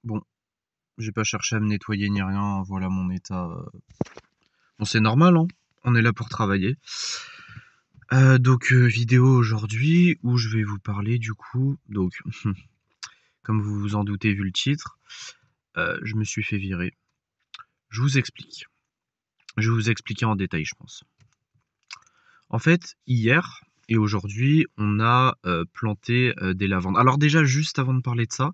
Bon, j'ai pas cherché à me nettoyer ni rien, voilà mon état. Bon, c'est normal, hein. On est là pour travailler. Donc, vidéo aujourd'hui où je vais vous parler du coup, donc, comme vous vous en doutez vu le titre, je me suis fait virer. Je vous explique. Je vais vous expliquer en détail, je pense. En fait, hier et aujourd'hui, on a planté des lavandes. Alors déjà, juste avant de parler de ça,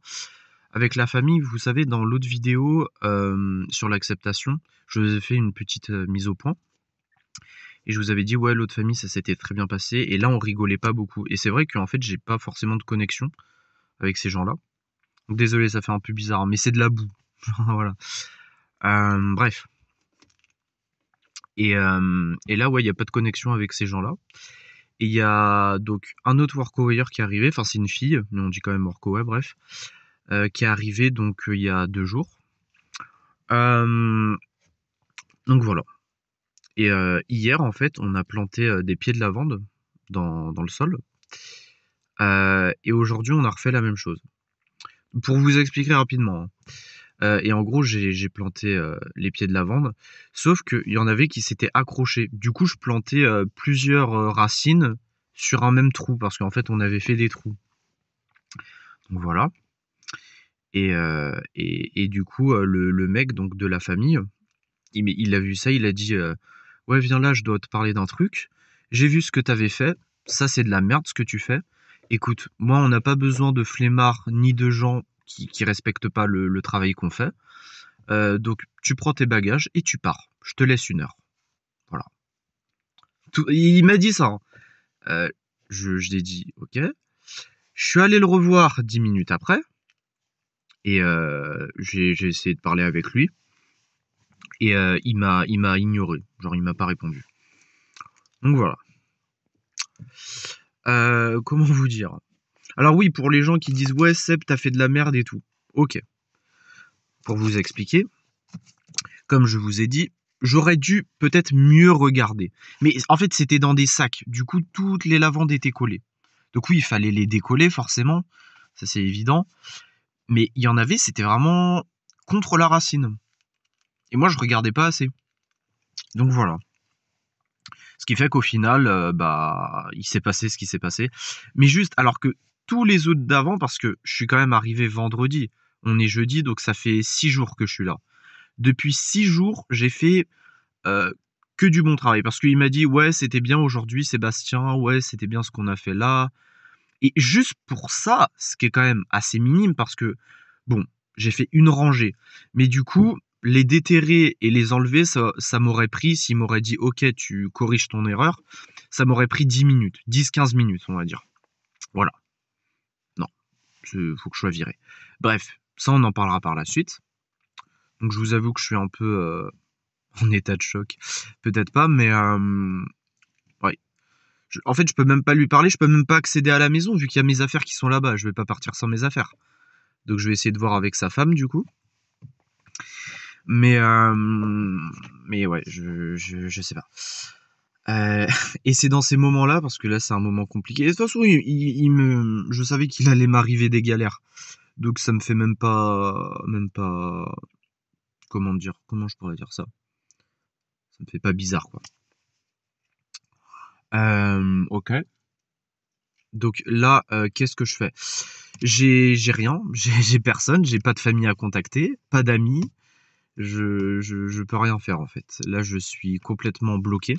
avec la famille, vous savez, dans l'autre vidéo sur l'acceptation, je vous ai fait une petite mise au point. Et je vous avais dit, ouais, l'autre famille, ça s'était très bien passé. Et là, on rigolait pas beaucoup. Et c'est vrai qu'en fait, j'ai pas forcément de connexion avec ces gens-là. Donc, désolé, ça fait un peu bizarre, mais c'est de la boue. Voilà. Bref. Et là, ouais, il n'y a pas de connexion avec ces gens-là. Et il y a donc un autre workaway qui est arrivé. Enfin, c'est une fille, mais on dit quand même workaway, bref. Qui est arrivé donc il y a 2 jours. Donc voilà. Et hier, en fait, on a planté des pieds de lavande dans le sol. Et aujourd'hui, on a refait la même chose. Pour vous expliquer rapidement, hein. Et en gros, j'ai planté les pieds de lavande, sauf qu'il y en avait qui s'étaient accrochés. Du coup, je plantais plusieurs racines sur un même trou, parce qu'en fait, on avait fait des trous. Donc voilà. Et du coup, le mec donc de la famille, il a vu ça, il a dit ouais, viens là, je dois te parler d'un truc. J'ai vu ce que t'avais fait. Ça, c'est de la merde ce que tu fais. Écoute, moi, on n'a pas besoin de flemmards ni de gens qui respectent pas le travail qu'on fait. Donc, tu prends tes bagages et tu pars. Je te laisse 1 heure. Voilà. Il m'a dit ça, hein. Euh, je l'ai dit, ok. Je suis allé le revoir 10 minutes après. Et j'ai essayé de parler avec lui. Et il m'a ignoré. Genre, il m'a pas répondu. Donc voilà. Comment vous dire? Alors oui, pour les gens qui disent ouais, Seb, t'as fait de la merde et tout. Ok. Pour vous expliquer, comme je vous ai dit, j'aurais dû peut-être mieux regarder. Mais en fait, c'était dans des sacs. Du coup, toutes les lavandes étaient collées. Donc oui, il fallait les décoller forcément. Ça, c'est évident. Mais il y en avait, c'était vraiment contre la racine. Et moi, je regardais pas assez. Donc voilà. Ce qui fait qu'au final, bah, il s'est passé ce qui s'est passé. Mais juste, alors que tous les autres d'avant, parce que je suis quand même arrivé vendredi, on est jeudi, donc ça fait 6 jours que je suis là. Depuis 6 jours, j'ai fait que du bon travail. Parce qu'il m'a dit, ouais, c'était bien aujourd'hui, Sébastien, ouais, c'était bien ce qu'on a fait là. Et juste pour ça, ce qui est quand même assez minime, parce que, bon, j'ai fait une rangée. Mais du coup, les déterrer et les enlever, ça m'aurait pris, s'il m'aurait dit, ok, tu corriges ton erreur, ça m'aurait pris 10 minutes, 10-15 minutes, on va dire. Voilà. Non, faut que je sois viré. Bref, ça, on en parlera par la suite. Donc, je vous avoue que je suis un peu en état de choc. Peut-être pas, mais ouais. En fait, je peux même pas lui parler, je peux même pas accéder à la maison, vu qu'il y a mes affaires qui sont là-bas. Je vais pas partir sans mes affaires. Donc, je vais essayer de voir avec sa femme, du coup. Mais, ouais, je sais pas. Et c'est dans ces moments-là, parce que là, c'est un moment compliqué. Et de toute façon, je savais qu'il allait m'arriver des galères. Donc, ça me fait même pas, comment je pourrais dire ça? Ça me fait pas bizarre, quoi. Ok. Donc là, qu'est-ce que je fais? J'ai rien, j'ai personne, j'ai pas de famille à contacter, pas d'amis. Je peux rien faire en fait. Là, je suis complètement bloqué.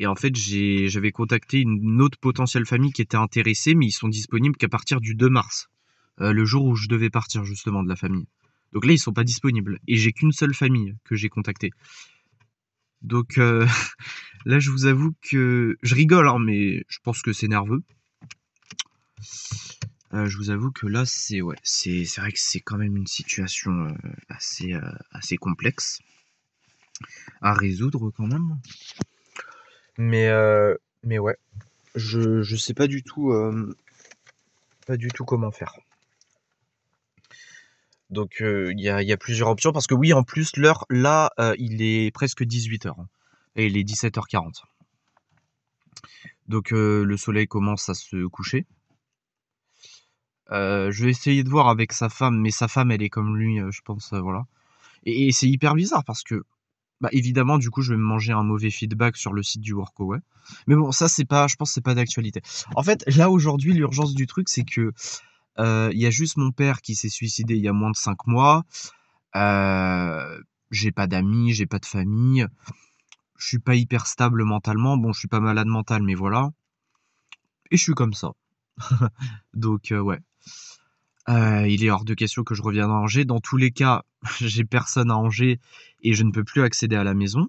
Et en fait, j'avais contacté une autre potentielle famille qui était intéressée, mais ils sont disponibles qu'à partir du 2 mars, le jour où je devais partir justement de la famille. Donc là, ils sont pas disponibles. Et j'ai qu'une seule famille que j'ai contactée. Donc là, je vous avoue que je rigole, hein, mais je pense que c'est nerveux. Je vous avoue que là, c'est vrai que c'est quand même une situation assez complexe à résoudre quand même. Mais, ouais, je sais pas du tout comment faire. Donc il y a plusieurs options parce que oui, en plus l'heure là, il est presque 18h et il est 17h40. Donc le soleil commence à se coucher. Je vais essayer de voir avec sa femme, mais sa femme, elle est comme lui, je pense, voilà. Et c'est hyper bizarre parce que, bah, évidemment, du coup, je vais me manger un mauvais feedback sur le site du Workaway. Mais bon, ça, c'est pas, je pense, que c'est pas d'actualité. En fait, là aujourd'hui, l'urgence du truc, c'est que il y a juste mon père qui s'est suicidé il y a moins de 5 mois. J'ai pas d'amis, j'ai pas de famille. Je suis pas hyper stable mentalement. Bon, je suis pas malade mental, mais voilà. Et je suis comme ça. Donc, ouais. Il est hors de question que je revienne à Angers. Dans tous les cas, j'ai personne à Angers et je ne peux plus accéder à la maison.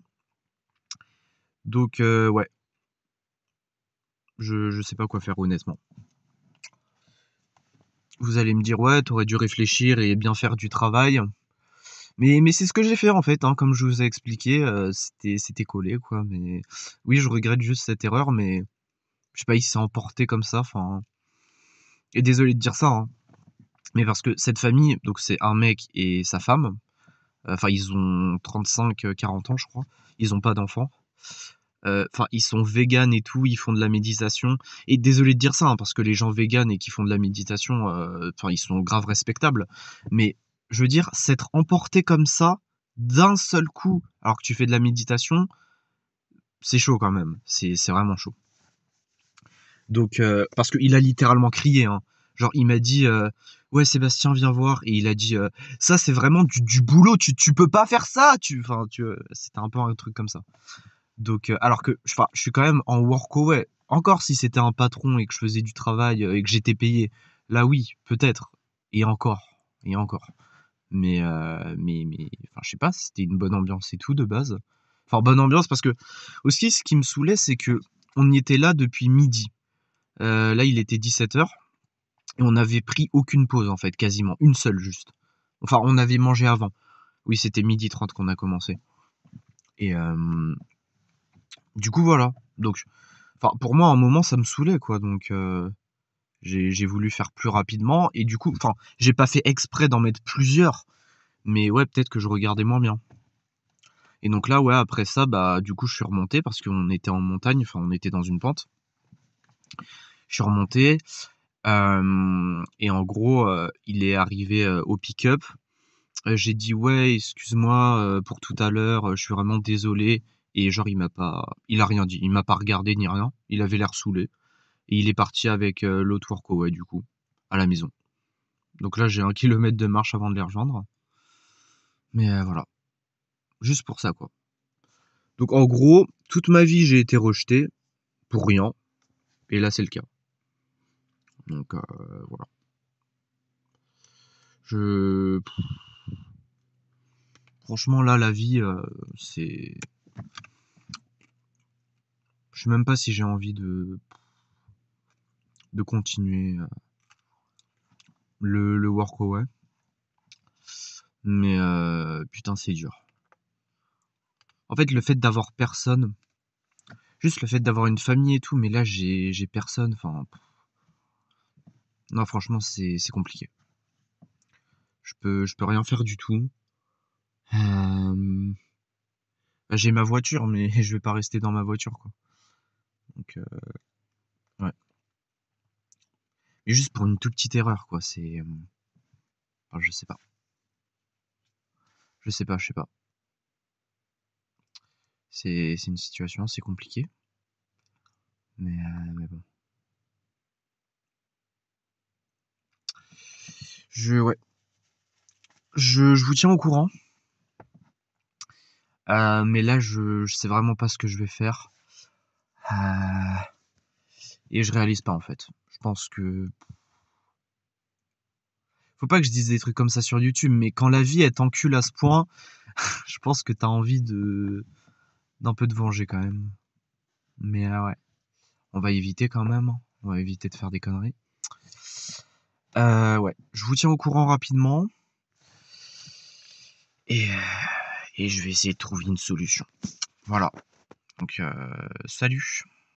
Donc, ouais, je sais pas quoi faire honnêtement. Vous allez me dire, ouais, t'aurais dû réfléchir et bien faire du travail. Mais c'est ce que j'ai fait en fait, hein, comme je vous ai expliqué, c'était collé quoi. Mais oui, je regrette juste cette erreur, mais je sais pas, il s'est emporté comme ça. Enfin, et désolé de dire ça, hein, mais parce que cette famille, donc c'est un mec et sa femme. Enfin, ils ont 35-40 ans, je crois. Ils ont pas d'enfants. Enfin, ils sont véganes et tout, ils font de la méditation. Et désolé de dire ça, hein, parce que les gens véganes et qui font de la méditation, enfin, ils sont grave respectables. Mais je veux dire, s'être emporté comme ça, d'un seul coup, alors que tu fais de la méditation, c'est chaud quand même. C'est vraiment chaud. Donc, parce qu'il a littéralement crié, hein. Genre, il m'a dit, ouais, Sébastien, viens voir. Et il a dit, ça, c'est vraiment du boulot. Tu peux pas faire ça. Enfin, c'était un peu un truc comme ça. Donc, alors que, enfin, je suis quand même en workaway. Encore si c'était un patron et que je faisais du travail et que j'étais payé, là oui, peut-être. Et encore, et encore. Mais, enfin, je sais pas, c'était une bonne ambiance et tout de base. Enfin, bonne ambiance parce que aussi, ce qui me saoulait, c'est que on y était là depuis midi. Là, il était 17h et on n'avait pris aucune pause en fait, quasiment une seule juste. Enfin, on avait mangé avant. Oui, c'était 12h30 qu'on a commencé. Et du coup, voilà. Donc, enfin, pour moi, à un moment, ça me saoulait, quoi. Donc, j'ai voulu faire plus rapidement. Et du coup, enfin, j'ai pas fait exprès d'en mettre plusieurs. Mais ouais, peut-être que je regardais moins bien. Et donc là, ouais, après ça, bah, du coup, je suis remonté parce qu'on était en montagne. Enfin, on était dans une pente. Je suis remonté. Et en gros, il est arrivé au pick-up. J'ai dit ouais, excuse-moi pour tout à l'heure, je suis vraiment désolé. Et genre, il a rien dit. Il m'a pas regardé ni rien. Il avait l'air saoulé. Et il est parti avec l'autre workaway du coup, à la maison. Donc là, j'ai 1 kilomètre de marche avant de les rejoindre. Mais voilà, juste pour ça quoi. Donc en gros, toute ma vie, j'ai été rejeté pour rien. Et là, c'est le cas. Donc voilà. Je Franchement, là, la vie, c'est. Je sais même pas si j'ai envie de continuer le workaway. Mais putain, c'est dur. En fait, le fait d'avoir personne, juste le fait d'avoir une famille et tout, mais là, j'ai personne. Enfin, non, franchement, c'est compliqué. Je peux rien faire du tout. Euh, J'ai ma voiture, mais je vais pas rester dans ma voiture, quoi. Donc, ouais. Mais juste pour une toute petite erreur, quoi. Enfin, je sais pas. Je sais pas. C'est une situation assez compliquée. Mais bon. Ouais. Je vous tiens au courant. Mais là, je sais vraiment pas ce que je vais faire. Euh, et je réalise pas, en fait. Je pense que faut pas que je dise des trucs comme ça sur YouTube, mais quand la vie elle t'encule à ce point, je pense que t'as envie d'un peu de venger quand même. Mais ouais, on va éviter quand même, hein. On va éviter de faire des conneries. Ouais, je vous tiens au courant rapidement et, euh, et je vais essayer de trouver une solution. Voilà. Donc salut.